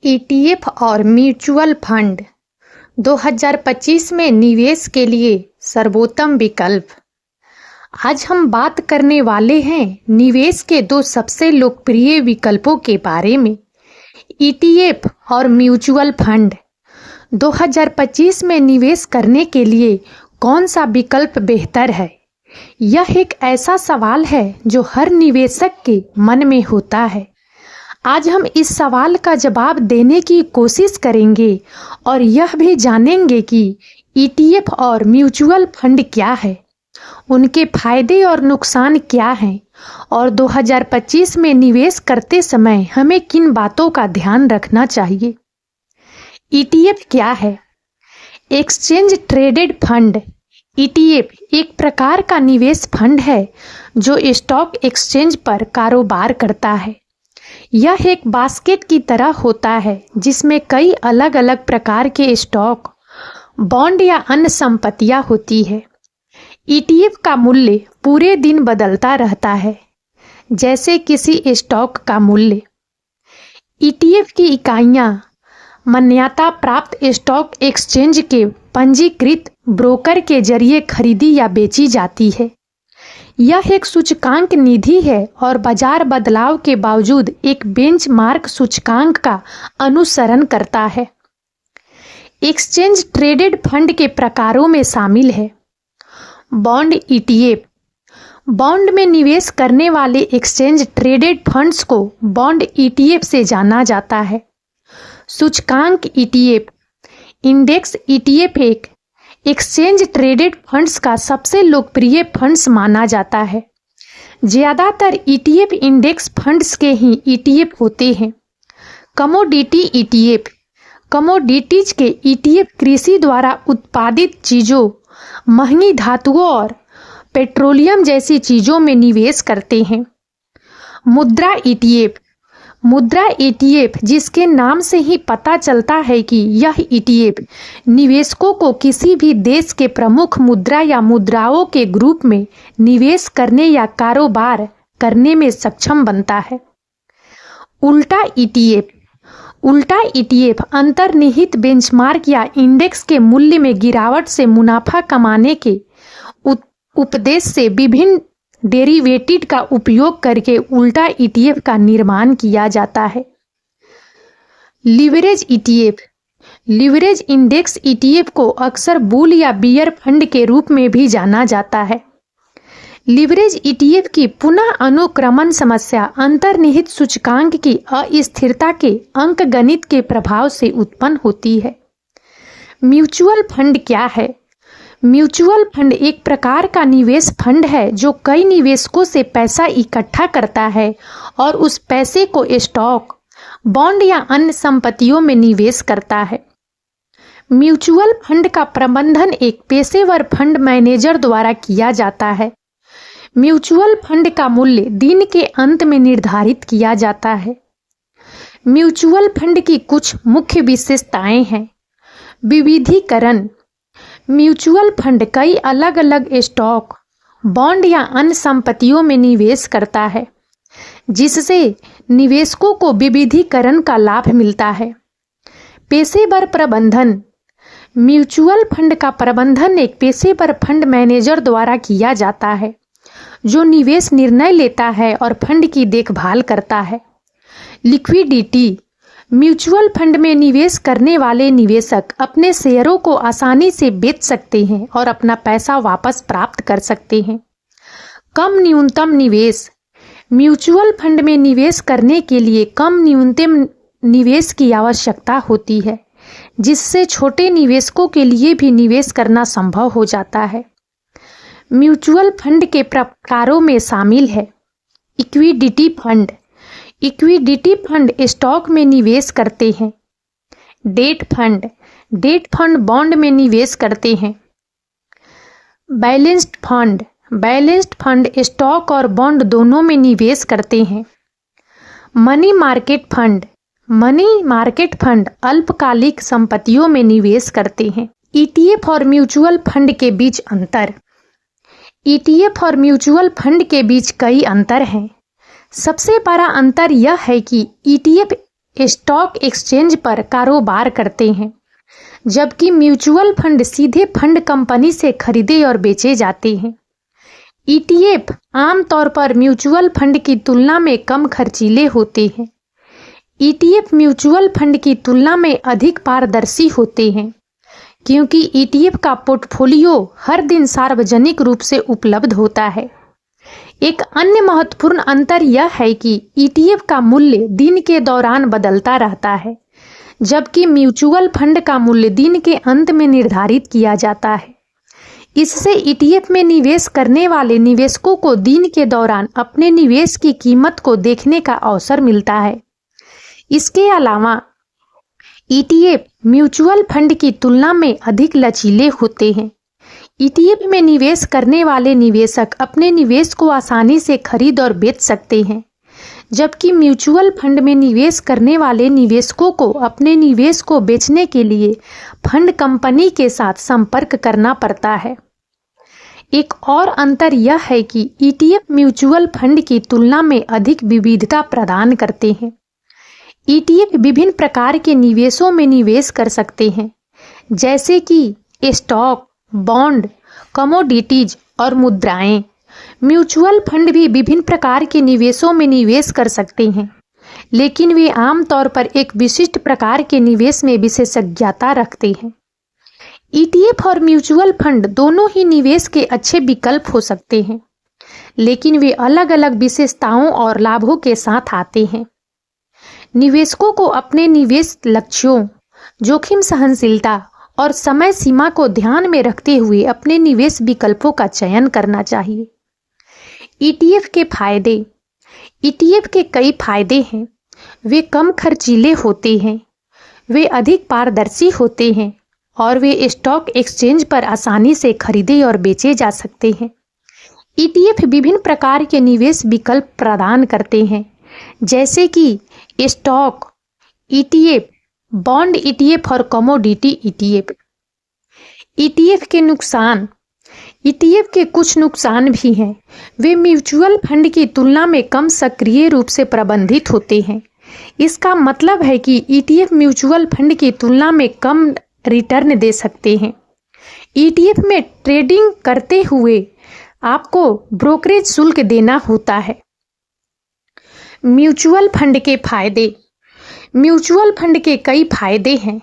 ETF और mutual fund 2025 में निवेश के लिए सर्वोत्तम विकल्प। आज हम बात करने वाले हैं निवेश के दो सबसे लोकप्रिय विकल्पों के बारे में, ईटीएफ और म्यूचुअल फंड। 2025 में निवेश करने के लिए कौन सा विकल्प बेहतर है? यह एक ऐसा सवाल है जो हर निवेशक के मन में होता है। आज हम इस सवाल का जवाब देने की कोशिश करेंगे और यह भी जानेंगे कि ईटीएफ और म्यूचुअल फंड क्या है, उनके फायदे और नुकसान क्या हैं और 2025 में निवेश करते समय हमें किन बातों का ध्यान रखना चाहिए। ईटीएफ क्या है? Exchange traded fund. ईटीएफ एक प्रकार का निवेश फंड है जो स्टॉक एक्सचेंज पर कारोबार करता है। यह एक बास्केट की तरह होता है जिसमें कई अलग अलग प्रकार के स्टॉक, बॉन्ड या अन्य संपत्तियां होती है। ईटीएफ का मूल्य पूरे दिन बदलता रहता है, जैसे किसी स्टॉक का मूल्य। ईटीएफ की इकाइयां मान्यता प्राप्त स्टॉक एक्सचेंज के पंजीकृत ब्रोकर के जरिए खरीदी या बेची जाती है। यह एक सूचकांक निधि है और बाजार बदलाव के बावजूद एक बेंचमार्क सूचकांक का अनुसरण करता है। एक्सचेंज ट्रेडेड फंड के प्रकारों में शामिल है बॉन्ड ईटीएफ। बॉन्ड में निवेश करने वाले एक्सचेंज ट्रेडेड फंड्स को बॉन्ड ईटीएफ से जाना जाता है। सूचकांक ईटीएफ। इंडेक्स ईटीएफ एक एक्सचेंज ट्रेडेड फंड्स का सबसे लोकप्रिय फंड्स माना जाता है। ज्यादातर ईटीएफ इंडेक्स फंड्स के ही ईटीएफ होते हैं। Commodity ETF. कमोडिटीज के ईटीएफ कृषि द्वारा उत्पादित चीजों, महंगी धातुओं और पेट्रोलियम जैसी चीजों में निवेश करते हैं। मुद्रा ईटीएफ। मुद्रा ईटीएफ, जिसके नाम से ही पता चलता है कि यह ईटीएफ निवेशकों को किसी भी देश के प्रमुख मुद्रा या मुद्राओं के ग्रुप में निवेश करने या कारोबार करने में सक्षम बनता है। उल्टा ईटीएफ। उल्टा ईटीएफ अंतर्निहित बेंचमार्क या इंडेक्स के मूल्य में गिरावट से मुनाफा कमाने के उपदेश से विभिन्न डेरिवेटिव का उपयोग करके उल्टा ईटीएफ का निर्माण किया जाता है। Leverage ETF. Leverage index ETF को अक्सर बुल या बियर फंड के रूप में भी जाना जाता है। लिवरेज ईटीएफ की पुनः अनुक्रमण समस्या अंतर्निहित सूचकांक की अस्थिरता के अंकगणित के प्रभाव से उत्पन्न होती है। म्यूचुअल फंड क्या है? म्यूचुअल फंड एक प्रकार का निवेश फंड है जो कई निवेशकों से पैसा इकट्ठा करता है और उस पैसे को स्टॉक, बॉन्ड या अन्य संपत्तियों में निवेश करता है। म्यूचुअल फंड का प्रबंधन एक पेशेवर फंड मैनेजर द्वारा किया जाता है। म्यूचुअल फंड का मूल्य दिन के अंत में निर्धारित किया जाता है। म्यूचुअल फंड की कुछ मुख्य विशेषताएं हैं। विविधीकरण। म्यूचुअल फंड कई अलग अलग स्टॉक, बॉन्ड या अन्य संपत्तियों में निवेश करता है, जिससे निवेशकों को विविधीकरण का लाभ मिलता है। पेशेवर प्रबंधन। म्यूचुअल फंड का प्रबंधन एक पेशेवर फंड मैनेजर द्वारा किया जाता है जो निवेश निर्णय लेता है और फंड की देखभाल करता है। लिक्विडिटी। म्यूचुअल फंड में निवेश करने वाले निवेशक अपने शेयरों को आसानी से बेच सकते हैं और अपना पैसा वापस प्राप्त कर सकते हैं। कम न्यूनतम निवेश। म्यूचुअल फंड में निवेश करने के लिए कम न्यूनतम निवेश की आवश्यकता होती है, जिससे छोटे निवेशकों के लिए भी निवेश करना संभव हो जाता है। म्यूचुअल फंड के प्रकारों में शामिल है equity fund. Equity fund stock में निवेश करते हैं। Debt fund. Debt fund bond में निवेश करते हैं। Balanced fund. Balanced fund stock और बॉन्ड दोनों में निवेश करते हैं। Money market fund. Money market fund अल्पकालिक संपत्तियों में निवेश करते हैं। ईटीएफ और म्यूचुअल फंड के बीच अंतर। ईटीएफ और म्यूचुअल फंड के बीच कई अंतर हैं। सबसे बड़ा अंतर यह है कि ईटीएफ स्टॉक एक्सचेंज पर कारोबार करते हैं, जबकि म्यूचुअल फंड सीधे फंड कंपनी से खरीदे और बेचे जाते हैं। ETF आमतौर पर म्यूचुअल फंड की तुलना में कम खर्चीले होते हैं। ETF म्यूचुअल फंड की तुलना में अधिक पारदर्शी होते हैं, क्योंकि ETF का पोर्टफोलियो हर दिन सार्वजनिक रूप से उपलब्ध होता है। एक अन्य महत्वपूर्ण अंतर यह है कि ETF का मूल्य दिन के दौरान बदलता रहता है, जबकि म्यूचुअल फंड का मूल्य दिन के अंत में निर्धारित किया जाता है। इससे ETF में निवेश करने वाले निवेशकों को दिन के दौरान अपने निवेश की कीमत को देखने का अवसर मिलता है। इसके अलावा ETF म्यूचुअल फंड की तुलना में अधिक लचीले होते हैं। ETF में निवेश करने वाले निवेशक अपने निवेश को आसानी से खरीद और बेच सकते हैं, जबकि म्यूचुअल फंड में निवेश करने वाले निवेशकों को अपने निवेश को बेचने के लिए फंड कंपनी के साथ संपर्क करना पड़ता है। एक और अंतर यह है कि ETF म्यूचुअल फंड की तुलना में अधिक विविधता प्रदान करते हैं। ETF विभिन्न प्रकार के निवेशों में निवेश कर सकते हैं, जैसे कि स्टॉक, बॉन्ड, कमोडिटीज और मुद्राएं। म्यूचुअल फंड भी विभिन्न प्रकार के निवेशों में निवेश कर सकते हैं, लेकिन वे आमतौर पर एक विशिष्ट प्रकार के निवेश में विशेषज्ञता रखते हैं। ETF और म्यूचुअल फंड दोनों ही निवेश के अच्छे विकल्प हो सकते हैं, लेकिन वे अलग अलग विशेषताओं और लाभों के साथ आते हैं। निवेशकों को अपने निवेश लक्ष्यों, जोखिम सहनशीलता और समय सीमा को ध्यान में रखते हुए अपने निवेश विकल्पों का चयन करना चाहिए। ETF के फायदे। ETF के कई फायदे हैं। वे कम खर्चीले होते हैं, वे अधिक पारदर्शी होते हैं और वे स्टॉक एक्सचेंज पर आसानी से खरीदे और बेचे जा सकते हैं। ETF विभिन्न प्रकार के निवेश विकल्प प्रदान करते हैं, जैसे कि स्टॉक ETF, बॉन्ड ETF और कमोडिटी ETF। ETF के नुकसान। ETF के कुछ नुकसान भी हैं। वे म्यूचुअल फंड की तुलना में कम सक्रिय रूप से प्रबंधित होते हैं। इसका मतलब है कि ETF म्यूचुअल फंड की तुलना में कम रिटर्न दे सकते हैं। ETF में ट्रेडिंग करते हुए आपको ब्रोकरेज शुल्क देना होता है। म्यूचुअल फंड के फायदे। म्यूचुअल फंड के कई फायदे हैं।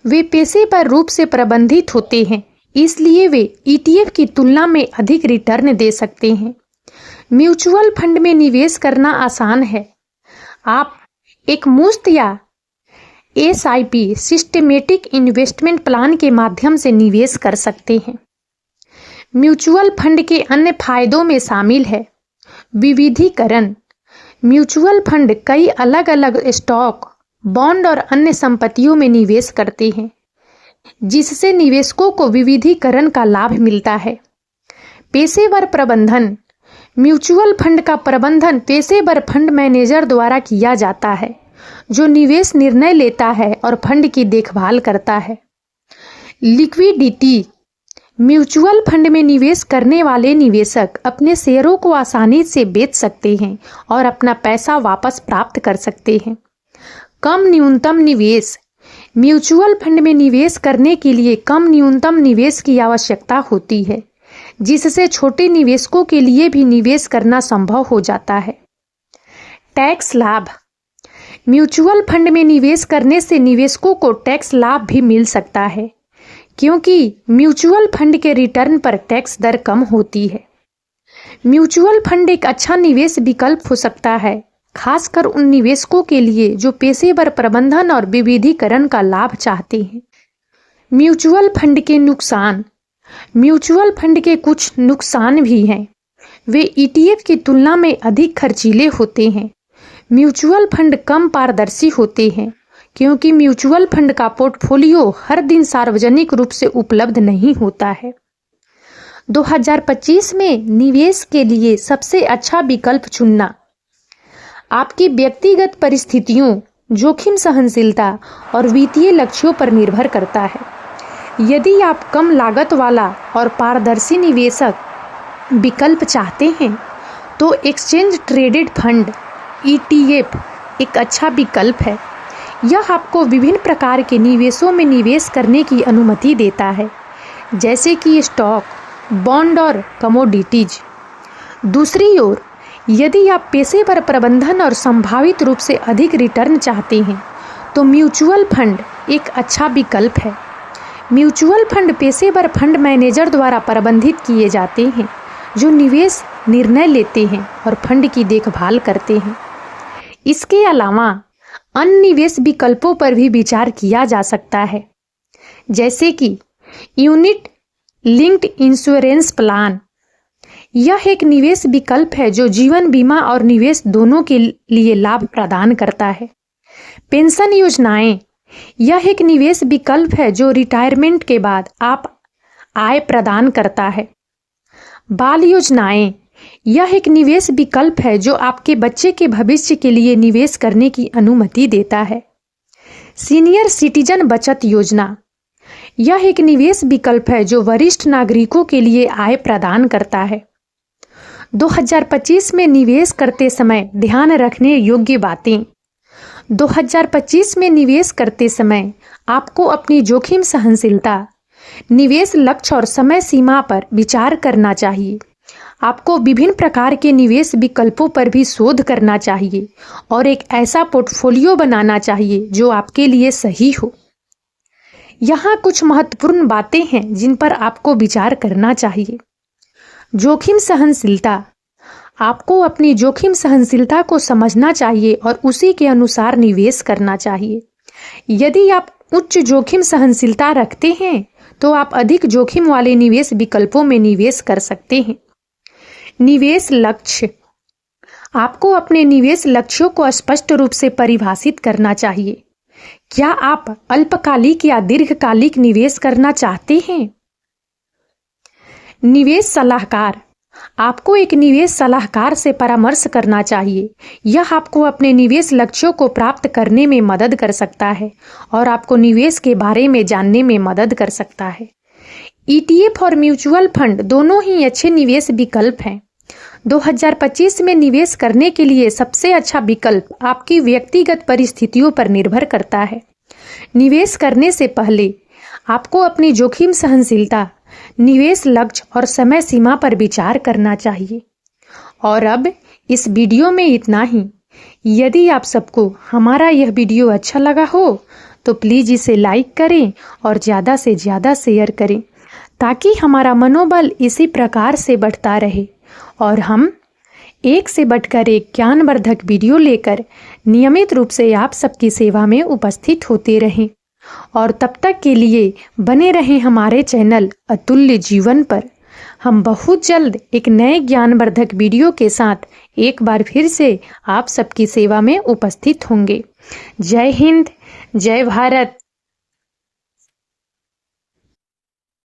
वे पेशेवर रूप से प्रबंधित होते हैं, इसलिए वे ETF की तुलना में अधिक रिटर्न दे सकते हैं। म्यूचुअल फंड में निवेश करना आसान है। आप एक मुफ्त या SIP सिस्टेमेटिक इन्वेस्टमेंट प्लान के माध्यम से निवेश कर सकते हैं। म्यूचुअल फंड के अन्य फायदों में शामिल है विविधीकरण। म्यूचुअल फंड कई अलग अलग स्टॉक, बॉन्ड और अन्य संपत्तियों में निवेश करते हैं, जिससे निवेशकों को विविधीकरण का लाभ मिलता है। पेशेवर प्रबंधन। म्यूचुअल फंड का प्रबंधन पेशेवर फंड मैनेजर द्वारा किया जाता है, जो निवेश निर्णय लेता है और फंड की देखभाल करता है। लिक्विडिटी। म्यूचुअल फंड में निवेश करने वाले निवेशक अपने शेयरों को आसानी से बेच सकते हैं और अपना पैसा वापस प्राप्त कर सकते हैं। कम न्यूनतम निवेश। म्यूचुअल फंड में निवेश करने के लिए कम न्यूनतम निवेश की आवश्यकता होती है, जिससे छोटे निवेशकों के लिए भी निवेश करना संभव हो जाता है। टैक्स लाभ। म्यूचुअल फंड में निवेश करने से निवेशकों को टैक्स लाभ भी मिल सकता है, क्योंकि म्यूचुअल फंड के रिटर्न पर टैक्स दर कम होती है। म्यूचुअल फंड एक अच्छा निवेश विकल्प हो सकता है, खासकर उन निवेशकों के लिए जो पेशेवर प्रबंधन और विविधीकरण का लाभ चाहते हैं। म्यूचुअल फंड के नुकसान। म्यूचुअल फंड के कुछ नुकसान भी हैं। वे ETF की तुलना में अधिक खर्चीले होते हैं। म्यूचुअल फंड कम पारदर्शी होते हैं, क्योंकि म्यूचुअल फंड का पोर्टफोलियो हर दिन सार्वजनिक रूप से उपलब्ध नहीं होता है। 2025 में निवेश के लिए सबसे अच्छा विकल्प चुनना आपकी व्यक्तिगत परिस्थितियों, जोखिम सहनशीलता और वित्तीय लक्ष्यों पर निर्भर करता है। यदि आप कम लागत वाला और पारदर्शी निवेशक विकल्प चाहते हैं, तो एक्सचेंज ट्रेडेड फंड ETF एक अच्छा विकल्प है। यह आपको विभिन्न प्रकार के निवेशों में निवेश करने की अनुमति देता है, जैसे कि स्टॉक, बॉन्ड और कमोडिटीज। दूसरी ओर, यदि आप पेशेवर प्रबंधन और संभावित रूप से अधिक रिटर्न चाहते हैं तो म्यूचुअल फंड एक अच्छा विकल्प है। म्यूचुअल फंड पेशेवर फंड मैनेजर द्वारा प्रबंधित किए जाते हैं, जो निवेश निर्णय लेते हैं और फंड की देखभाल करते हैं। इसके अलावा अन्य निवेश विकल्पों पर भी विचार किया जा सकता है, जैसे कि यूनिट लिंक्ड इंश्योरेंस प्लान। यह एक निवेश विकल्प है जो जीवन बीमा और निवेश दोनों के लिए लाभ प्रदान करता है। पेंशन योजनाएं, यह एक निवेश विकल्प है जो रिटायरमेंट के बाद आप आय प्रदान करता है। बाल योजनाएं, यह एक निवेश विकल्प है जो आपके बच्चे के भविष्य के लिए निवेश करने की अनुमति देता है। सीनियर सिटीजन बचत योजना, यह एक निवेश विकल्प है जो वरिष्ठ नागरिकों के लिए आय प्रदान करता है। 2025 में निवेश करते समय ध्यान रखने योग्य बातें। 2025 में निवेश करते समय आपको अपनी जोखिम सहनशीलता, निवेश लक्ष्य और समय सीमा पर विचार करना चाहिए। आपको विभिन्न प्रकार के निवेश विकल्पों पर भी शोध करना चाहिए और एक ऐसा पोर्टफोलियो बनाना चाहिए जो आपके लिए सही हो। यहाँ कुछ महत्वपूर्ण बातें हैं जिन पर आपको विचार करना चाहिए। जोखिम सहनशीलता, आपको अपनी जोखिम सहनशीलता को समझना चाहिए और उसी के अनुसार निवेश करना चाहिए। यदि आप उच्च जोखिम सहनशीलता रखते हैं तो आप अधिक जोखिम वाले निवेश विकल्पों में निवेश कर सकते हैं। निवेश लक्ष्य, आपको अपने निवेश लक्ष्यों को स्पष्ट रूप से परिभाषित करना चाहिए। क्या आप अल्पकालिक या दीर्घकालिक निवेश करना चाहते हैं? निवेश सलाहकार, आपको एक निवेश सलाहकार से परामर्श करना चाहिए। यह आपको अपने निवेश लक्ष्यों को प्राप्त करने में मदद कर सकता है और आपको निवेश के बारे में जानने में मदद कर सकता है। ETF और म्यूचुअल फंड दोनों ही अच्छे निवेश विकल्प हैं। 2025 में निवेश करने के लिए सबसे अच्छा विकल्प आपकी व्यक्तिगत परिस्थितियों पर निर्भर करता है। निवेश करने से पहले आपको अपनी जोखिम सहनशीलता, निवेश लक्ष्य और समय सीमा पर विचार करना चाहिए। और अब इस वीडियो में इतना ही। यदि आप सबको हमारा यह वीडियो अच्छा लगा हो तो प्लीज़ इसे लाइक करें और ज़्यादा से ज़्यादा शेयर करें, ताकि हमारा मनोबल इसी प्रकार से बढ़ता रहे और हम एक से बढ़कर एक ज्ञानवर्धक वीडियो लेकर नियमित रूप से आप सबकी सेवा में उपस्थित होते रहें। और तब तक के लिए बने रहें हमारे चैनल अतुल्य जीवन पर। हम बहुत जल्द एक नए ज्ञानवर्धक वीडियो के साथ एक बार फिर से आप सबकी सेवा में उपस्थित होंगे। जय हिंद, जय भारत।